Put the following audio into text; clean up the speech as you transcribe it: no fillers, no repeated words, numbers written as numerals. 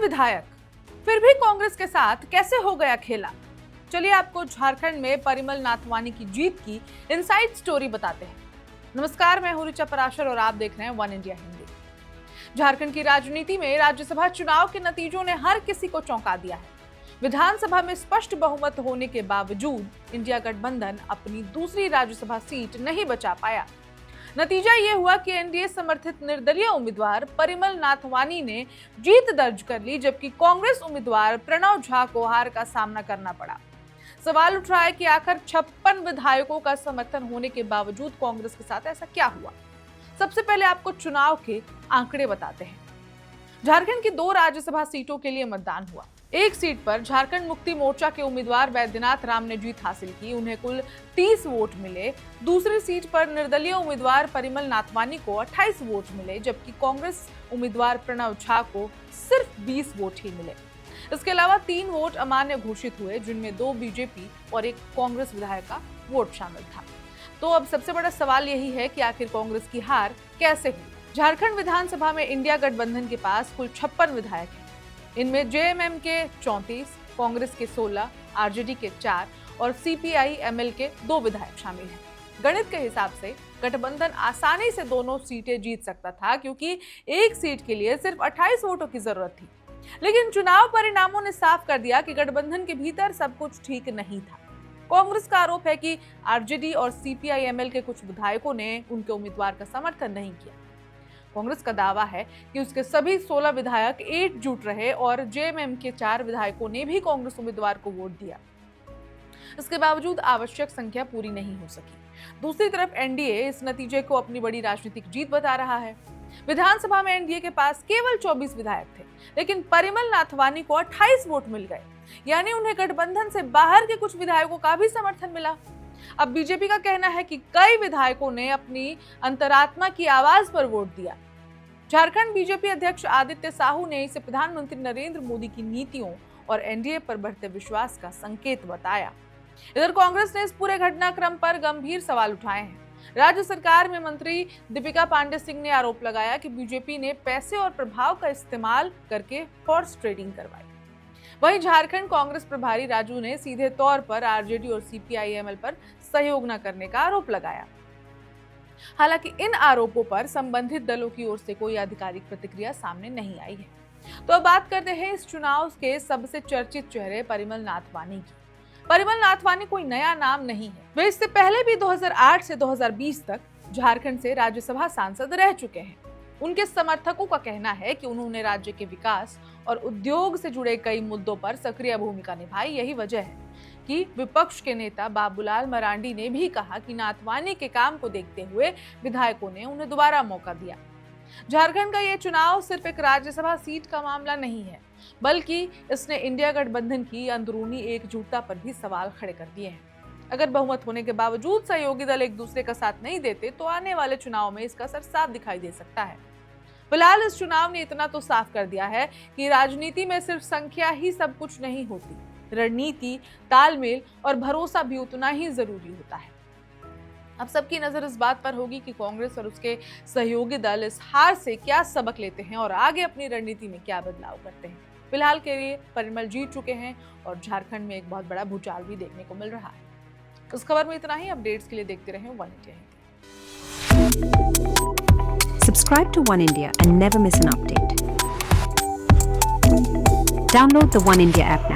विधायक, फिर भी कांग्रेस के साथ कैसे हो गया खेला? चलिए आपको झारखंड में परिमल नाथवानी की जीत की इनसाइड स्टोरी बताते हैं। नमस्कार, मैं हूं ऋचा पराशर और आप देख रहे हैं वन इंडिया हिंदी। झारखंड की राजनीति में राज्यसभा चुनाव के नतीजों ने हर किसी को चौंका दिया है। विधानसभा में स्पष्ट बहुमत होने के बावजूद इंडिया गठबंधन अपनी दूसरी राज्यसभा सीट नहीं बचा पाया। नतीजा ये हुआ कि एनडीए समर्थित निर्दलीय उम्मीदवार परिमल नाथवानी ने जीत दर्ज कर ली, जबकि कांग्रेस उम्मीदवार प्रणव झा को हार का सामना करना पड़ा। सवाल उठ रहा है कि आखिर 56 विधायकों का समर्थन होने के बावजूद कांग्रेस के साथ ऐसा क्या हुआ। सबसे पहले आपको चुनाव के आंकड़े बताते हैं। झारखंड की 2 राज्यसभा सीटों के लिए मतदान हुआ। एक सीट पर झारखंड मुक्ति मोर्चा के उम्मीदवार वैद्यनाथ राम ने जीत हासिल की, उन्हें कुल 30 वोट मिले। दूसरी सीट पर निर्दलीय उम्मीदवार परिमल नाथवानी को 28 वोट मिले, जबकि कांग्रेस उम्मीदवार प्रणव झा को सिर्फ 20 वोट ही मिले। इसके अलावा 3 वोट अमान्य घोषित हुए, जिनमें 2 बीजेपी और 1 कांग्रेस विधायक का वोट शामिल था। तो अब सबसे बड़ा सवाल यही है कि आखिर कांग्रेस की हार कैसे हुई। झारखंड विधानसभा में इंडिया गठबंधन के पास कुल 56 विधायक हैं। इनमें जेएमएम के 34, कांग्रेस के 16, आरजेडी के 4 और सीपीआई-एमएल के 2 विधायक शामिल हैं। गणित के हिसाब से गठबंधन आसानी से दोनों सीटें जीत सकता था, क्योंकि एक सीट के लिए सिर्फ 28 वोटों की जरूरत थी। लेकिन चुनाव परिणामों ने साफ कर दिया कि गठबंधन के भीतर सब कुछ ठीक नहीं था। कांग्रेस का आरोप है कि आरजेडी और सीपीआई-एमएल के कुछ विधायकों ने उनके उम्मीदवार का समर्थन नहीं किया। कांग्रेस का दावा है कि उसके सभी 16 विधायक एकजुट रहे और जेएमएम के 4 विधायकों ने भी कांग्रेस उम्मीदवार को वोट दिया। इसके बावजूद आवश्यक संख्या पूरी नहीं हो सकी। दूसरी तरफ एनडीए इस नतीजे को अपनी बड़ी राजनीतिक जीत बता रहा है। विधानसभा में एनडीए के पास केवल 24 विधायक थे, लेकिन परिमल नाथवानी को 28 वोट मिल गए, यानी उन्हें गठबंधन से बाहर के कुछ विधायकों का भी समर्थन मिला। अब बीजेपी का कहना है कि कई विधायकों ने अपनी अंतरात्मा की आवाज पर वोट दिया। झारखंड बीजेपी अध्यक्ष आदित्य साहू ने इसे प्रधानमंत्री नरेंद्र मोदी की नीतियों और एनडीए पर बढ़ते विश्वास का संकेत बताया। इधर कांग्रेस ने इस पूरे घटनाक्रम पर गंभीर सवाल उठाए हैं। राज्य सरकार में मंत्री दीपिका पांडे सिंह ने आरोप लगाया कि बीजेपी ने पैसे और प्रभाव का इस्तेमाल करके हॉर्स ट्रेडिंग करवाई। वहीं झारखंड कांग्रेस प्रभारी राजू ने सीधे तौर पर आरजेडी और सीपीआई-एमएल पर सहयोग न करने का आरोप लगाया। हालांकि इन आरोपों पर संबंधित दलों की ओर से कोई आधिकारिक प्रतिक्रिया सामने नहीं आई है। तो अब बात करते हैं इस चुनाव के सबसे चर्चित चेहरे परिमल नाथवानी की। परिमल नाथवानी कोई नया नाम नहीं है। वे इससे पहले भी 2008 से 2020 तक झारखंड से राज्यसभा सांसद रह चुके हैं। उनके समर्थकों का कहना है कि उन्होंने राज्य के विकास और उद्योग से जुड़े कई मुद्दों पर सक्रिय भूमिका निभाई। यही वजह है कि विपक्ष के नेता बाबूलाल मरांडी ने भी कहा कि नाथवानी के काम को देखते हुए विधायकों ने उन्हें दोबारा मौका दिया। झारखंड का यह चुनाव सिर्फ एक राज्यसभा सीट का मामला नहीं है, बल्कि इसने इंडिया गठबंधन की अंदरूनी एकजुटता पर भी सवाल खड़े कर दिए हैं। अगर बहुमत होने के बावजूद सहयोगी दल एक दूसरे का साथ नहीं देते, तो आने वाले चुनाव में इसका असर साफ दिखाई दे सकता है। फिलहाल इस चुनाव ने इतना तो साफ कर दिया है कि राजनीति में सिर्फ संख्या ही सब कुछ नहीं होती। रणनीति, तालमेल और भरोसा भी उतना ही जरूरी होता है। अब सबकी नजर इस बात पर होगी कि कांग्रेस और उसके सहयोगी दल इस हार से क्या सबक लेते हैं और आगे अपनी रणनीति में क्या बदलाव करते हैं। फिलहाल के लिए परिमल जीत चुके हैं और झारखंड में एक बहुत बड़ा भूचाल भी देखने को मिल रहा है। इस खबर में इतना ही। अपडेट्स के लिए देखते रहें one India Hindi. Subscribe to One India and never miss an update. Download the One India app now.